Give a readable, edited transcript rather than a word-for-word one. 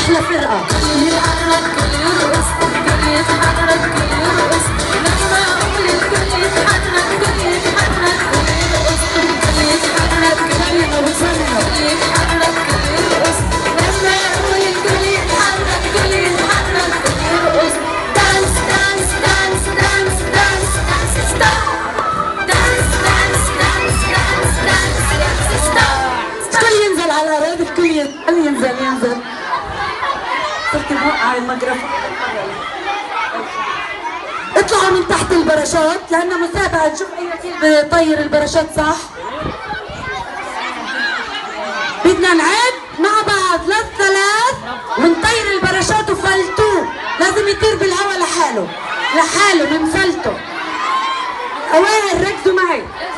احلى فرقه كل يتحرك كل يرقص كل يتحرك كل يرقص لما اقول الكل يتحرك كل يتحرك كل يرقص كل يتحرك كل يرقص كل يتحرك كل يرقص لما اقول الكل يتحرك كل يتحرك كل يرقص دانس دانس دانس دانس دانس دانس ستوب دانس دانس دانس دانس دانس دانس ستوب الكل ينزل على الارض الكل ينزل صرت موقع الميكروفون. اطلعوا من تحت الباراشوت لأنه مسابقة نشوف أي كيف بيطير الباراشوت صح. بدنا نعد مع بعض للثلاث ونطير الباراشوت وفلتوه، لازم يطير بالهواء لحاله بنفلته. أوائل ركزوا معي.